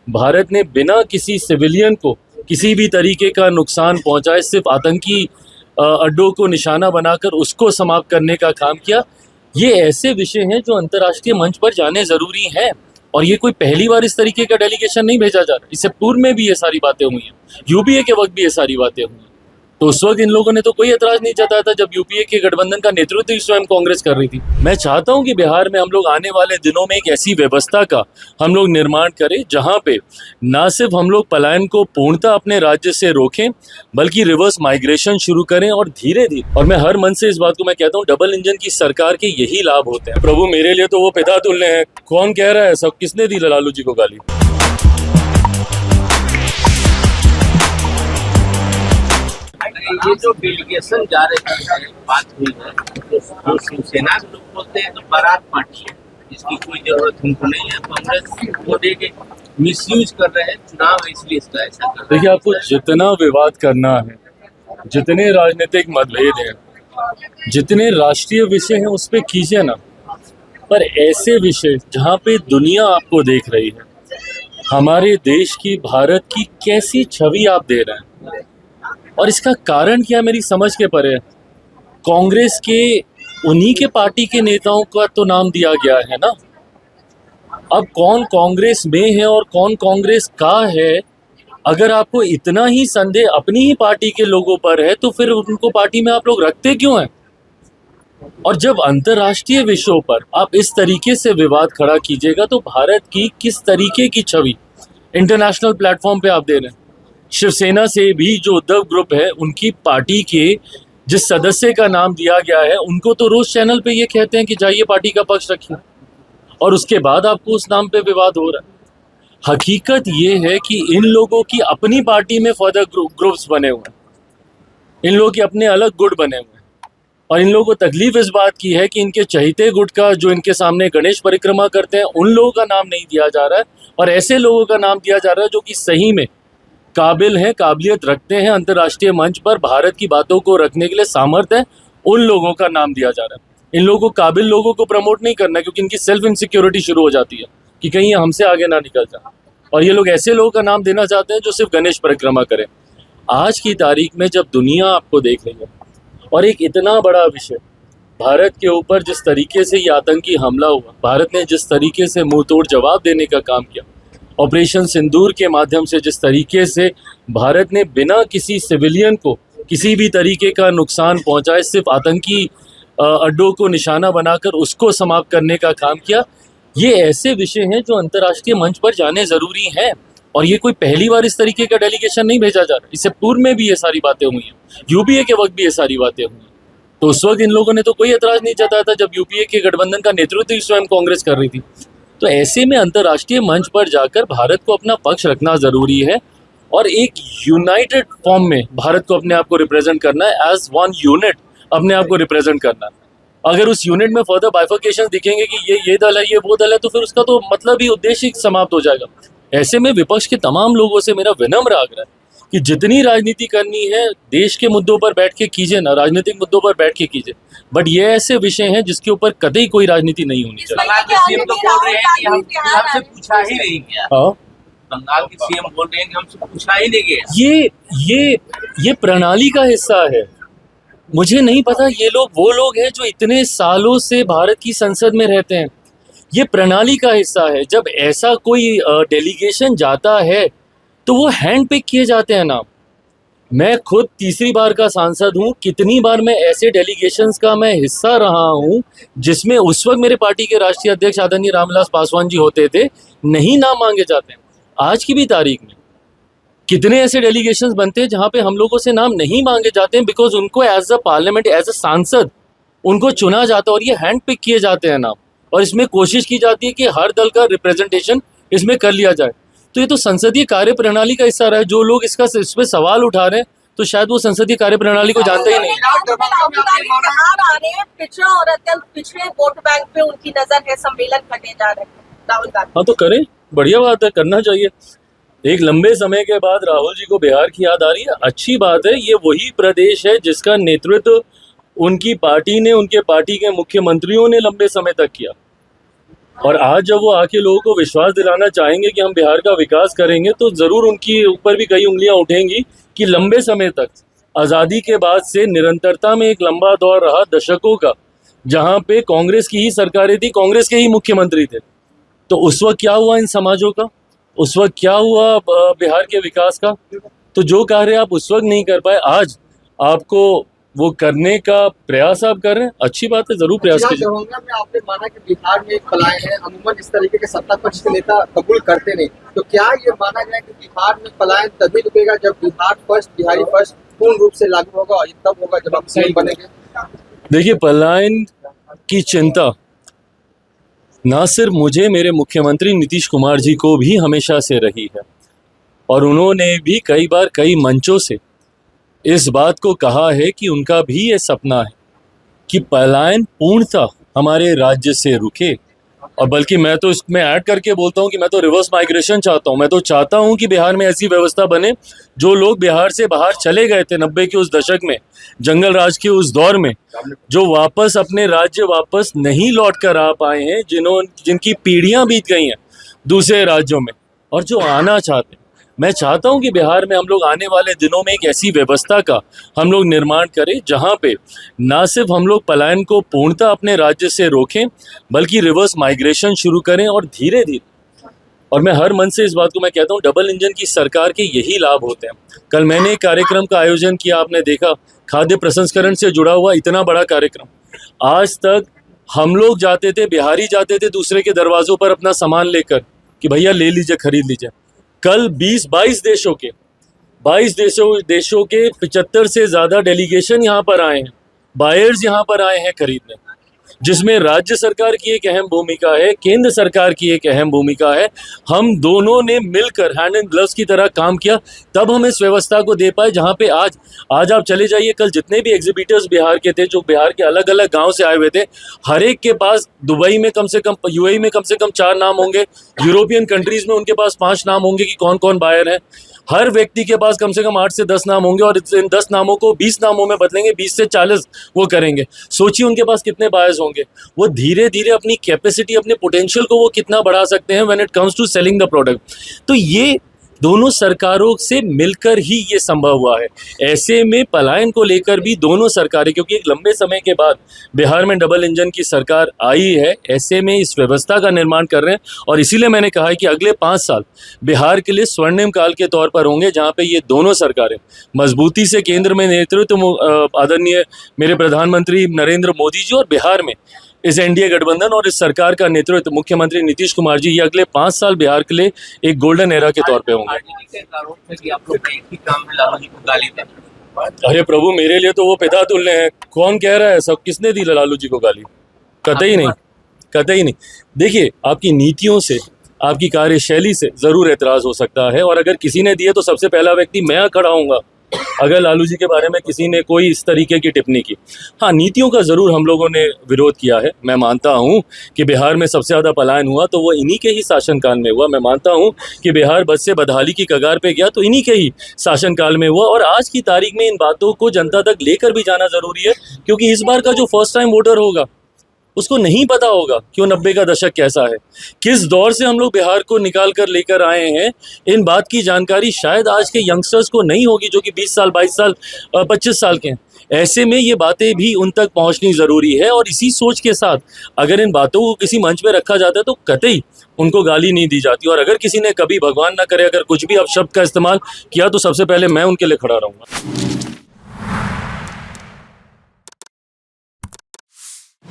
भारत ने बिना किसी सिविलियन को किसी भी तरीके का नुकसान पहुंचाए सिर्फ आतंकी अड्डों को निशाना बनाकर उसको समाप्त करने का काम किया। ये ऐसे विषय हैं जो अंतर्राष्ट्रीय मंच पर जाने ज़रूरी हैं, और ये कोई पहली बार इस तरीके का डेलीगेशन नहीं भेजा जा रहा। इससे पूर्व में भी ये सारी बातें हुई हैं, यूपीए के वक्त भी ये सारी बातें हुई हैं। तो उस वक्त इन लोगों ने तो कोई एतराज़ नहीं जताया था जब यूपीए के गठबंधन का नेतृत्व ही स्वयं कांग्रेस कर रही थी। मैं चाहता हूं कि बिहार में हम लोग आने वाले दिनों में एक ऐसी व्यवस्था का हम लोग निर्माण करें जहां पे ना सिर्फ हम लोग पलायन को पूर्णतः अपने राज्य से रोकें, बल्कि रिवर्स माइग्रेशन शुरू करें, और धीरे धीरे, और मैं हर मन से इस बात को मैं कहता हूँ, डबल इंजन की सरकार के यही लाभ होते हैं। प्रभु मेरे लिए तो वो पिता तुल्य हैं। कौन कह रहा है? सब किसने दी लालू जी को गाली? ये जो डेलीगेशन जा रही है, बात हुई है, तो शिवसेना के लोग बोलते हैं तो बारात पार्टी है, इसकी कोई जरूरत हमको नहीं है। कांग्रेस मोदी के मिसयूज कर रहे हैं चुनाव, इसलिए इसका ऐसा कर रहे हैं। देखिए, आपको जितना विवाद करना है, जितने राजनीतिक मतभेद हैं, जितने राष्ट्रीय विषय हैं, उस पर कीजिए ना, पर ऐसे विषय जहाँ पे दुनिया आपको देख रही है, हमारे देश की, भारत की कैसी छवि आप दे रहे हैं, और इसका कारण क्या मेरी समझ के परे है। कांग्रेस के उन्हीं के पार्टी के नेताओं का तो नाम दिया गया है ना। अब कौन कांग्रेस में है और कौन कांग्रेस का है, अगर आपको इतना ही संदेह अपनी ही पार्टी के लोगों पर है, तो फिर उनको पार्टी में आप लोग रखते क्यों हैं? और जब अंतर्राष्ट्रीय विषयों पर आप इस तरीके से विवाद खड़ा कीजिएगा, तो भारत की किस तरीके की छवि इंटरनेशनल प्लेटफॉर्म पे आप दे रहे हैं? शिवसेना से भी जो उद्धव ग्रुप है, उनकी पार्टी के जिस सदस्य का नाम दिया गया है, उनको तो रोज चैनल पे ये कहते हैं कि जाइए पार्टी का पक्ष रखिए, और उसके बाद आपको उस नाम पे विवाद हो रहा है। हकीकत ये है कि इन लोगों की अपनी पार्टी में फर्दर ग्रुप्स बने हुए हैं, इन लोगों के अपने अलग गुट बने हुए हैं, और इन लोगों को तकलीफ इस बात की है कि इनके चहेते गुट का जो इनके सामने गणेश परिक्रमा करते हैं, उन लोगों का नाम नहीं दिया जा रहा है, और ऐसे लोगों का नाम दिया जा रहा है जो कि सही में काबिल हैं, काबिलियत रखते हैं, अंतर्राष्ट्रीय मंच पर भारत की बातों को रखने के लिए सामर्थ्य है, उन लोगों का नाम दिया जा रहा है। इन लोगों को, काबिल लोगों को प्रमोट नहीं करना है, क्योंकि इनकी सेल्फ इनसिक्योरिटी शुरू हो जाती है कि कहीं ये हमसे आगे ना निकल जाए, और ये लोग ऐसे लोगों का नाम देना चाहते हैं जो सिर्फ गणेश परिक्रमा करें। आज की तारीख में जब दुनिया आपको देख रही है, और एक इतना बड़ा विषय भारत के ऊपर जिस तरीके से ये आतंकी हमला हुआ, भारत ने जिस तरीके से मुंह तोड़ जवाब देने का काम किया, ऑपरेशन सिंदूर के माध्यम से जिस तरीके से भारत ने बिना किसी सिविलियन को किसी भी तरीके का नुकसान पहुंचाए सिर्फ आतंकी अड्डों को निशाना बनाकर उसको समाप्त करने का काम किया, ये ऐसे विषय हैं जो अंतर्राष्ट्रीय मंच पर जाने ज़रूरी हैं, और ये कोई पहली बार इस तरीके का डेलीगेशन नहीं भेजा जा रहा। इससे पूर्व में भी ये सारी बातें हुई हैं, यूपीए के वक्त भी ये सारी बातें हुई हैं। तो उस वक्त इन लोगों ने तो कोई एतराज़ नहीं जताया था जब यूपीए के गठबंधन का नेतृत्व ही स्वयं कांग्रेस कर रही थी। तो ऐसे में अंतर्राष्ट्रीय मंच पर जाकर भारत को अपना पक्ष रखना ज़रूरी है, और एक यूनाइटेड फॉर्म में भारत को अपने आप को रिप्रेजेंट करना है, एज वन यूनिट अपने आप को रिप्रेजेंट करना है। अगर उस यूनिट में फर्दर बाइफर्केशन दिखेंगे कि ये दल है, ये वो दल है, तो फिर उसका तो मतलब ही, उद्देश्य समाप्त हो जाएगा। ऐसे में विपक्ष के तमाम लोगों से मेरा विनम्र आग्रह है कि जितनी राजनीति करनी है देश के मुद्दों पर बैठ के कीजिए ना, राजनीतिक मुद्दों पर बैठ के कीजिए, बट ये ऐसे विषय हैं जिसके ऊपर कतई कोई राजनीति नहीं होनी चाहिए। बंगाल के सीएम तो बोल रहे हैं कि हमसे पूछा ही नहीं गया। हाँ, बंगाल के सीएम बोल रहे हैं कि हमसे पूछा ही नहीं गया। ये प्रणाली का हिस्सा है। मुझे नहीं पता ये लोग वो लोग हैं जो इतने सालों से भारत की संसद में रहते हैं। ये प्रणाली का हिस्सा है। जब ऐसा कोई डेलीगेशन जाता है तो वो हैंड पिक किए जाते हैं नाम। मैं खुद तीसरी बार का सांसद हूँ, कितनी बार मैं ऐसे डेलीगेशंस का मैं हिस्सा रहा हूँ जिसमें उस वक्त मेरे पार्टी के राष्ट्रीय अध्यक्ष आदरणीय रामविलास पासवान जी होते थे, नहीं नाम मांगे जाते हैं। आज की भी तारीख में कितने ऐसे डेलीगेशंस बनते हैं जहाँ पे हम लोगों से नाम नहीं मांगे जाते हैं, बिकॉज उनको as a parliament, as a सांसद उनको चुना जाता है और ये हैंड पिक किए जाते हैं नाम, और इसमें कोशिश की जाती है कि हर दल का रिप्रेजेंटेशन इसमें कर लिया जाए। तो ये तो संसदीय कार्य प्रणाली का हिस्सा रहा है। जो लोग इस पे सवाल उठा रहे हैं तो शायद वो संसदीय कार्य प्रणाली को जानते ही नहीं। पिछड़ा और अत्यंत पिछड़े वोट बैंक पे उनकी नजर है, सम्मेलन करने जा रहे हैं राहुल गांधी। हाँ, तो करें, बढ़िया बात है, करना चाहिए। एक लंबे समय के बाद राहुल जी को बिहार की याद आ रही है, अच्छी बात है। ये वही प्रदेश है जिसका नेतृत्व उनकी पार्टी ने, उनके पार्टी के मुख्यमंत्रियों ने लंबे समय तक किया। और आज जब वो आके लोगों को विश्वास दिलाना चाहेंगे कि हम बिहार का विकास करेंगे, तो ज़रूर उनकी ऊपर भी कई उंगलियां उठेंगी कि लंबे समय तक आज़ादी के बाद से निरंतरता में एक लंबा दौर रहा दशकों का, जहां पे कांग्रेस की ही सरकारें थी, कांग्रेस के ही मुख्यमंत्री थे। तो उस वक्त क्या हुआ इन समाजों का, उस वक्त क्या हुआ बिहार के विकास का? तो जो कार्य आप उस वक्त नहीं कर पाए, आज आपको वो करने का प्रयास आप कर रहे हैं, अच्छी बात है, जरूर प्रयास कीजिए। दरभंगा में आपने माना कि बिहार में पलायन है, अमूमन इस तरीके के सत्ता पक्ष के नेता कबूल करते नहीं, तो क्या ये माना जाए कि बिहार में पलायन तभी रुकेगा जब बिहार फर्स्ट, बिहारी फर्स्ट पूर्ण रूप से लागू होगा, और तब होगा जब आप सीएम बनेंगे? देखिए, पलायन की चिंता ना सिर्फ मुझे, मेरे मुख्यमंत्री नीतीश कुमार जी को भी हमेशा से रही है, और उन्होंने भी कई बार कई मंचों से इस बात को कहा है कि उनका भी ये सपना है कि पलायन पूर्णतः हमारे राज्य से रुके। और बल्कि मैं तो इसमें ऐड करके बोलता हूँ कि मैं तो रिवर्स माइग्रेशन चाहता हूँ। मैं तो चाहता हूँ कि बिहार में ऐसी व्यवस्था बने, जो लोग बिहार से बाहर चले गए थे 90 के उस दशक में, जंगल राज के उस दौर में, जो वापस अपने राज्य वापस नहीं लौट कर आ पाए हैं, जिनकी पीढ़ियां बीत गई हैं दूसरे राज्यों में, और जो आना चाहते हैं। मैं चाहता हूं कि बिहार में हम लोग आने वाले दिनों में एक ऐसी व्यवस्था का हम लोग निर्माण करें, जहां पे ना सिर्फ हम लोग पलायन को पूर्णतः अपने राज्य से रोकें, बल्कि रिवर्स माइग्रेशन शुरू करें, और धीरे धीरे, और मैं हर मन से इस बात को मैं कहता हूं, डबल इंजन की सरकार के यही लाभ होते हैं। कल मैंने एक कार्यक्रम का आयोजन किया, आपने देखा, खाद्य प्रसंस्करण से जुड़ा हुआ इतना बड़ा कार्यक्रम। आज तक हम लोग जाते थे, बिहारी जाते थे दूसरे के दरवाजों पर अपना सामान लेकर कि भैया ले लीजिए, खरीद लीजिए। कल 22 देशों के 75 से ज़्यादा डेलीगेशन यहाँ पर आए हैं, बायर्स यहाँ पर आए हैं खरीदने, जिसमें राज्य सरकार की एक अहम भूमिका है, केंद्र सरकार की एक अहम भूमिका है। हम दोनों ने मिलकर हैंड एंड ग्लव्स की तरह काम किया, तब हम इस व्यवस्था को दे पाए, जहाँ पे आज आप चले जाइए, कल जितने भी एग्जीबिटर्स बिहार के थे, जो बिहार के अलग अलग गांव से आए हुए थे, हर एक के पास दुबई में कम से कम, यूएई में कम से कम 4 नाम होंगे, यूरोपियन कंट्रीज में उनके पास 5 नाम होंगे कि कौन कौन बायर है। हर व्यक्ति के पास कम से कम 8 से 10 नाम होंगे, और इन 10 नामों को 20 नामों में बदलेंगे, 20 से 40 वो करेंगे। सोचिए उनके पास कितने बायर्स होंगे। वो धीरे धीरे अपनी कैपेसिटी, अपने पोटेंशियल को वो कितना बढ़ा सकते हैं when it comes to selling the product. तो ये दोनों सरकारों से मिलकर ही ये संभव हुआ है। ऐसे में पलायन को लेकर भी दोनों सरकारें, क्योंकि एक लंबे समय के बाद बिहार में डबल इंजन की सरकार आई है, ऐसे में इस व्यवस्था का निर्माण कर रहे हैं। और इसीलिए मैंने कहा है कि अगले 5 साल बिहार के लिए स्वर्णिम काल के तौर पर होंगे, जहाँ पे ये दोनों सरकारें मजबूती से केंद्र में नेतृत्व आदरणीय मेरे प्रधानमंत्री नरेंद्र मोदी जी, और बिहार में इस एनडीए गठबंधन और इस सरकार का नेतृत्व मुख्यमंत्री नीतीश कुमार जी, ये अगले 5 साल बिहार के लिए एक गोल्डन एरा के तौर पे होंगे। आरजेडी का आरोप है कि आप लोग का एक ही काम है लालू जी को गाली देना। अरे प्रभु, मेरे लिए तो वो पिता तुल्य हैं। कौन कह रहा है सब? किसने दी लालू जी को गाली? कतई नहीं, कतई नहीं। देखिए, आपकी नीतियों से, आपकी कार्यशैली से जरूर एतराज हो सकता है, और अगर किसी ने दिए तो सबसे पहला व्यक्ति मैं खड़ा होऊंगा अगर लालू जी के बारे में किसी ने कोई इस तरीके की टिप्पणी की। हाँ, नीतियों का ज़रूर हम लोगों ने विरोध किया है। मैं मानता हूँ कि बिहार में सबसे ज़्यादा पलायन हुआ तो वो इन्हीं के ही शासनकाल में हुआ। मैं मानता हूँ कि बिहार बद से बदहाली की कगार पे गया तो इन्हीं के ही शासनकाल में हुआ। और आज की तारीख में इन बातों को जनता तक लेकर भी जाना ज़रूरी है, क्योंकि इस बार का जो फर्स्ट टाइम वोटर होगा उसको नहीं पता होगा कि 90 का दशक कैसा है, किस दौर से हम लोग बिहार को निकाल कर लेकर आए हैं। इन बात की जानकारी शायद आज के यंगस्टर्स को नहीं होगी, जो कि 20 साल, 22 साल, 25 साल के हैं। ऐसे में ये बातें भी उन तक पहुंचनी ज़रूरी है, और इसी सोच के साथ अगर इन बातों को किसी मंच पे रखा जाता है तो कतई उनको गाली नहीं दी जाती। और अगर किसी ने कभी, भगवान ना करे, अगर कुछ भी अपशब्द का इस्तेमाल किया तो सबसे पहले मैं उनके लिए खड़ा रहूँगा।